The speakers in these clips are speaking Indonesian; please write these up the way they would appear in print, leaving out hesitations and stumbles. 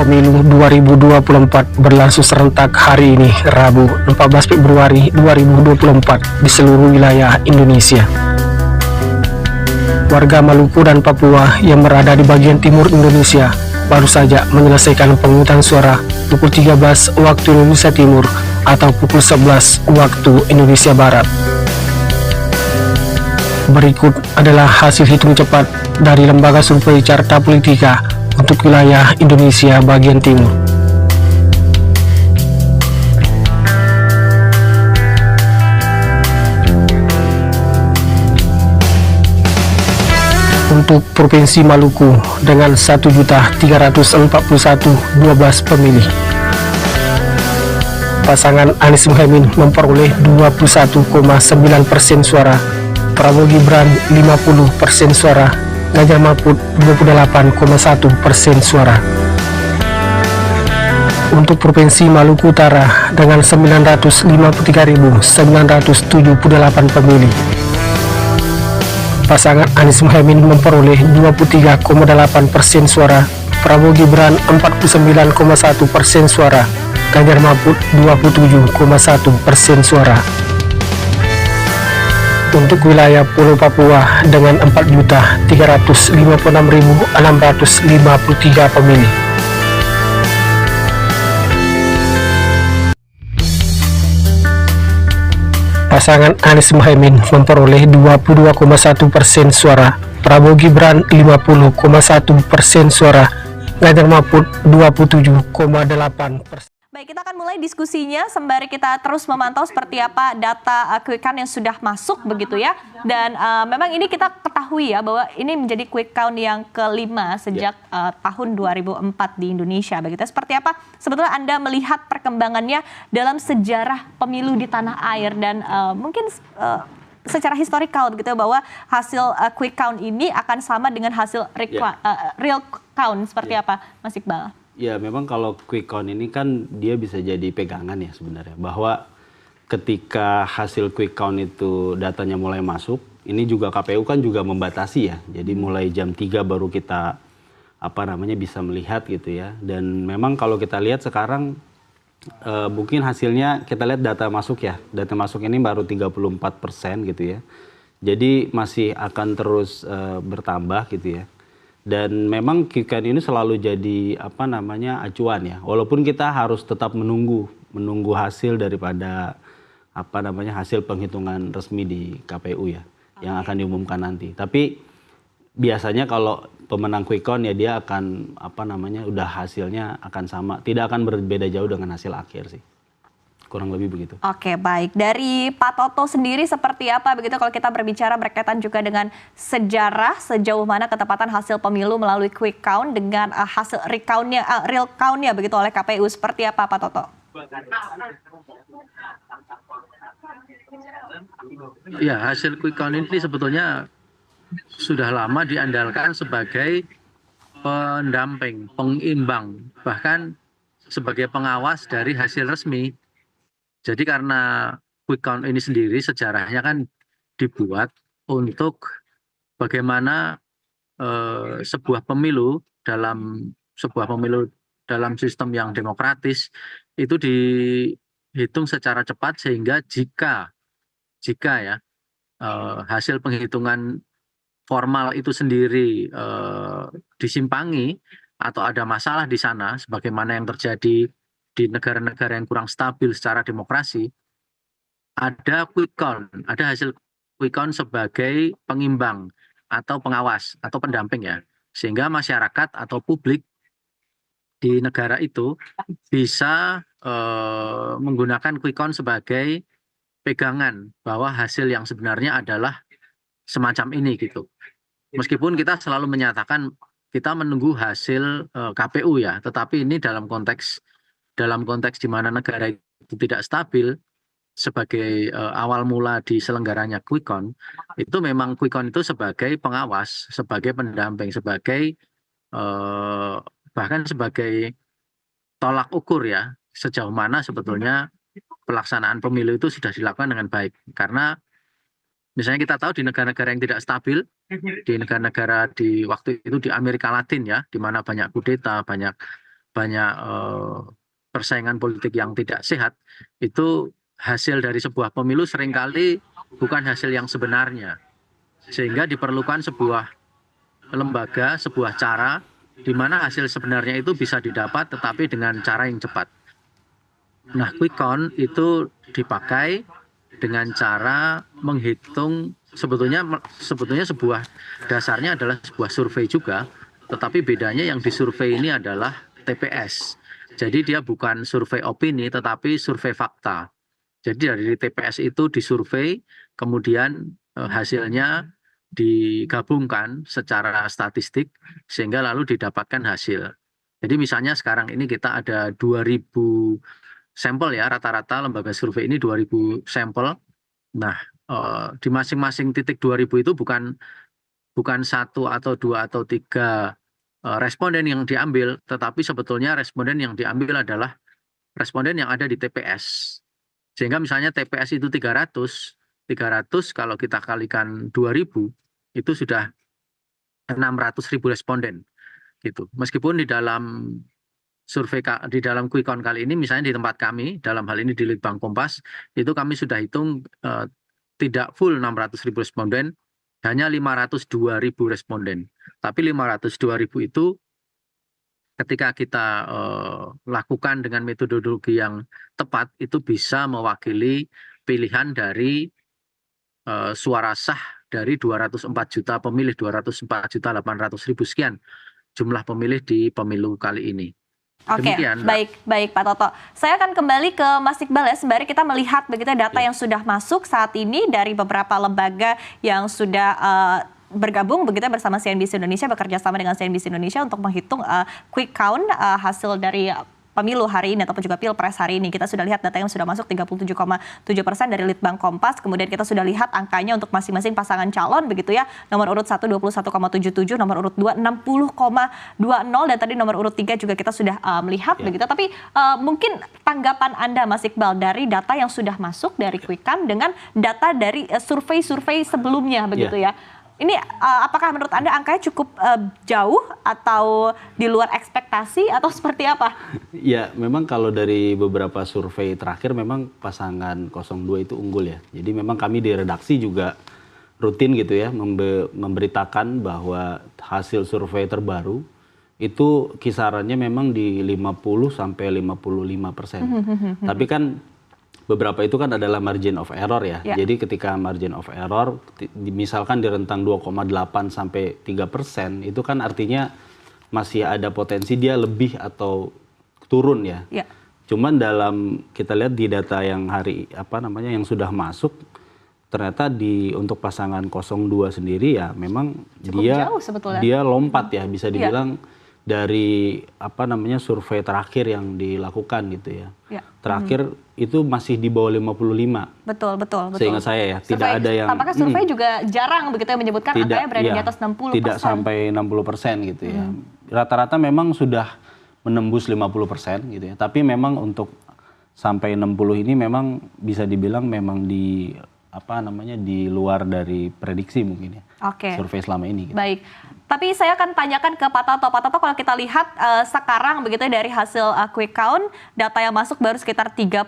Pemilu 2024 berlangsung serentak hari ini, Rabu 14 Februari 2024 di seluruh wilayah Indonesia. Warga Maluku dan Papua yang berada di bagian timur Indonesia baru saja menyelesaikan pemungutan suara pukul 13 waktu Indonesia Timur atau pukul 11 waktu Indonesia Barat. Berikut adalah hasil hitung cepat dari Lembaga Survei Carta Politika untuk wilayah Indonesia bagian timur. Untuk Provinsi Maluku dengan 1.341.12 pemilih, pasangan Anies Muhaimin memperoleh 21,9% suara, Prabowo Gibran 50% suara, Ganjar Mahfud 28,1% suara. Untuk Provinsi Maluku Utara dengan 953.978 pemilih, pasangan Anies Muhaimin memperoleh 23,8% suara, Prabowo Gibran 49,1% suara, Ganjar Mahfud 27,1% suara. Untuk wilayah Pulau Papua dengan 4.356.653 pemilih, pasangan Anies Muhaimin memperoleh 22,1% suara, Prabowo Gibran 50,1% suara, Ganjar Mahfud 27,8%. Baik, kita akan mulai diskusinya sembari kita terus memantau seperti apa data quick count yang sudah masuk begitu ya. Dan memang ini kita ketahui ya bahwa ini menjadi quick count yang kelima sejak tahun 2004 di Indonesia. Begitu seperti apa sebetulnya Anda melihat perkembangannya dalam sejarah pemilu di tanah air dan mungkin secara historikal begitu bahwa hasil quick count ini akan sama dengan hasil real count seperti apa Mas Iqbal? Ya, memang kalau quick count ini kan dia bisa jadi pegangan ya sebenarnya. Bahwa ketika hasil quick count itu datanya mulai masuk, ini juga KPU kan juga membatasi ya. Jadi mulai jam 3 baru kita bisa melihat gitu ya. Dan memang kalau kita lihat sekarang mungkin hasilnya kita lihat data masuk ya. Data masuk ini baru 34% gitu ya. Jadi masih akan terus bertambah gitu ya. Dan memang quick count ini selalu jadi acuan ya. Walaupun kita harus tetap menunggu hasil daripada hasil penghitungan resmi di KPU ya, yang akan diumumkan nanti. Tapi biasanya kalau pemenang quick count ya dia akan udah hasilnya akan sama, tidak akan berbeda jauh dengan hasil akhir sih. Kurang lebih begitu. Oke, baik. Dari Pak Toto sendiri seperti apa begitu kalau kita berbicara berkaitan juga dengan sejarah, sejauh mana ketepatan hasil pemilu melalui quick count dengan hasil real count-nya begitu oleh KPU, seperti apa Pak Toto? Ya, hasil quick count ini sebetulnya sudah lama diandalkan sebagai pendamping, pengimbang, bahkan sebagai pengawas dari hasil resmi. Jadi karena quick count ini sendiri sejarahnya kan dibuat untuk bagaimana sebuah pemilu dalam sistem yang demokratis itu dihitung secara cepat, sehingga jika hasil penghitungan formal itu sendiri disimpangi atau ada masalah di sana, sebagaimana yang terjadi di negara-negara yang kurang stabil secara demokrasi, ada quick count, ada hasil quick count sebagai pengimbang atau pengawas atau pendamping ya, sehingga masyarakat atau publik di negara itu bisa menggunakan quick count sebagai pegangan bahwa hasil yang sebenarnya adalah semacam ini gitu. Meskipun kita selalu menyatakan kita menunggu hasil KPU ya, tetapi ini dalam konteks di mana negara itu tidak stabil, sebagai awal mula diselenggaranya quick count, itu memang quick count itu sebagai pengawas, sebagai pendamping, sebagai bahkan sebagai tolak ukur ya, sejauh mana sebetulnya pelaksanaan pemilu itu sudah dilakukan dengan baik. Karena misalnya kita tahu di negara-negara yang tidak stabil, di negara-negara di waktu itu di Amerika Latin ya, di mana banyak kudeta, banyak banyak persaingan politik yang tidak sehat, itu hasil dari sebuah pemilu seringkali bukan hasil yang sebenarnya. Sehingga diperlukan sebuah lembaga, sebuah cara di mana hasil sebenarnya itu bisa didapat tetapi dengan cara yang cepat. Nah, quick count itu dipakai dengan cara menghitung sebetulnya sebuah dasarnya adalah sebuah survei juga, tetapi bedanya yang disurvei ini adalah TPS. Jadi dia bukan survei opini tetapi survei fakta. Jadi dari TPS itu disurvei, kemudian hasilnya digabungkan secara statistik sehingga lalu didapatkan hasil. Jadi misalnya sekarang ini kita ada 2000 sampel ya, rata-rata lembaga survei ini 2000 sampel. Nah, di masing-masing titik 2000 itu bukan satu atau dua atau tiga responden yang diambil, tetapi sebetulnya responden yang diambil adalah responden yang ada di TPS. Sehingga misalnya TPS itu 300 kalau kita kalikan 2000 itu sudah 600.000 responden gitu. Meskipun di dalam survei di dalam quick count kali ini misalnya di tempat kami, dalam hal ini di Litbang Kompas, itu kami sudah hitung tidak full 600.000 responden, hanya 502.000 responden. Tapi 502.000 itu ketika kita lakukan dengan metodologi yang tepat, itu bisa mewakili pilihan dari suara sah dari 204 juta pemilih, 204.800.000 sekian jumlah pemilih di pemilu kali ini. Oke, baik Pak Toto. Saya akan kembali ke Mas Iqbal ya, sembari kita melihat begitu data yang sudah masuk saat ini dari beberapa lembaga yang sudah bergabung begitu bersama CNBC Indonesia, bekerja sama dengan CNBC Indonesia untuk menghitung quick count hasil dari pemilu hari ini ataupun juga pilpres hari ini. Kita sudah lihat data yang sudah masuk 37,7% dari Litbang Kompas. Kemudian kita sudah lihat angkanya untuk masing-masing pasangan calon begitu ya. Nomor urut 1 21,77, nomor urut 2 60,20 dan tadi nomor urut 3 juga kita sudah melihat begitu. Tapi mungkin tanggapan Anda Mas Iqbal dari data yang sudah masuk dari quick count dengan data dari survei-survei sebelumnya begitu ya. Ini apakah menurut Anda angkanya cukup jauh atau di luar ekspektasi atau seperti apa? Ya, memang kalau dari beberapa survei terakhir memang pasangan 02 itu unggul ya. Jadi memang kami di redaksi juga rutin gitu ya memberitakan bahwa hasil survei terbaru itu kisarannya memang di 50 sampai 55%. Tapi kan beberapa itu kan adalah margin of error ya. Jadi ketika margin of error misalkan di rentang 2,8 sampai 3%, itu kan artinya masih ada potensi dia lebih atau turun ya. Cuman dalam kita lihat di data yang yang sudah masuk, ternyata untuk pasangan 02 sendiri ya memang dia lompat ya, bisa dibilang dari survei terakhir yang dilakukan gitu ya. Terakhir itu masih di bawah 55. Betul. Seingat saya ya, tidak ada yang tampaknya survei juga jarang begitu yang menyebutkan angkanya berada di atas 60%. Tidak sampai 60% gitu ya. Rata-rata memang sudah menembus 50% gitu ya. Tapi memang untuk sampai 60 ini memang bisa dibilang memang di di luar dari prediksi mungkin ya. Survei selama ini gitu. Baik. Tapi saya akan tanyakan ke Pak Toto. Pak Toto, kalau kita lihat sekarang begitu dari hasil quick count, data yang masuk baru sekitar 38%,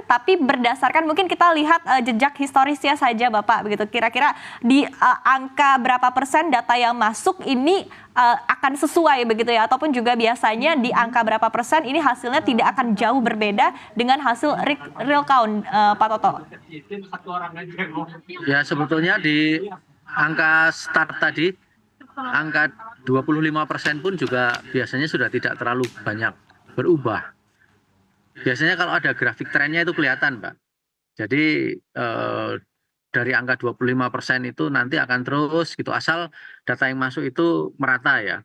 tapi berdasarkan mungkin kita lihat jejak historisnya saja Bapak begitu. Kira-kira di angka berapa persen data yang masuk ini akan sesuai begitu ya, ataupun juga biasanya di angka berapa persen ini hasilnya tidak akan jauh berbeda dengan hasil real count, Pak Toto? Ya, sebetulnya di angka start tadi, angka 25% pun juga biasanya sudah tidak terlalu banyak berubah. Biasanya kalau ada grafik trennya itu kelihatan, Pak. Jadi dari angka 25% itu nanti akan terus gitu, asal data yang masuk itu merata ya,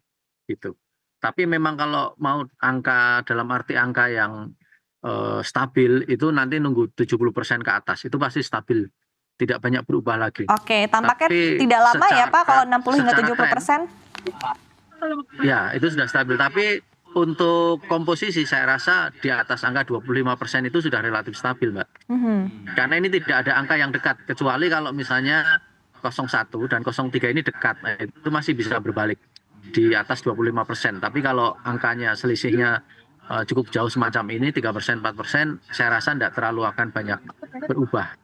gitu. Tapi memang kalau mau angka dalam arti angka yang stabil itu nanti nunggu 70% ke atas, itu pasti stabil. Tidak banyak berubah lagi. Tampaknya tidak lama ya Pak kalau 60 hingga 70%. Ya, itu sudah stabil. Tapi untuk komposisi saya rasa di atas angka 25% itu sudah relatif stabil, Mbak. Karena ini tidak ada angka yang dekat, kecuali kalau misalnya 01 dan 03 ini dekat, nah, itu masih bisa berbalik. di atas 25%. Tapi kalau angkanya selisihnya cukup jauh semacam ini 3%, 4%, saya rasa tidak terlalu akan banyak berubah.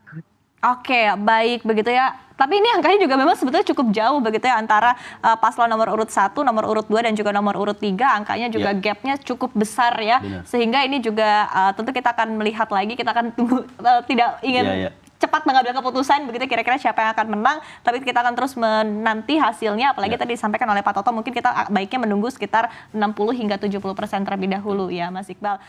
Oke, baik begitu ya. Tapi ini angkanya juga memang sebetulnya cukup jauh begitu ya antara paslon nomor urut 1, nomor urut 2 dan juga nomor urut 3. Angkanya juga gapnya cukup besar ya. Benar. Sehingga ini juga tentu kita akan melihat lagi, kita akan tunggu tidak ingin cepat mengambil keputusan begitu kira-kira siapa yang akan menang, tapi kita akan terus menanti hasilnya, apalagi tadi disampaikan oleh Pak Toto, mungkin kita baiknya menunggu sekitar 60 hingga 70% terlebih dahulu ya Mas Iqbal.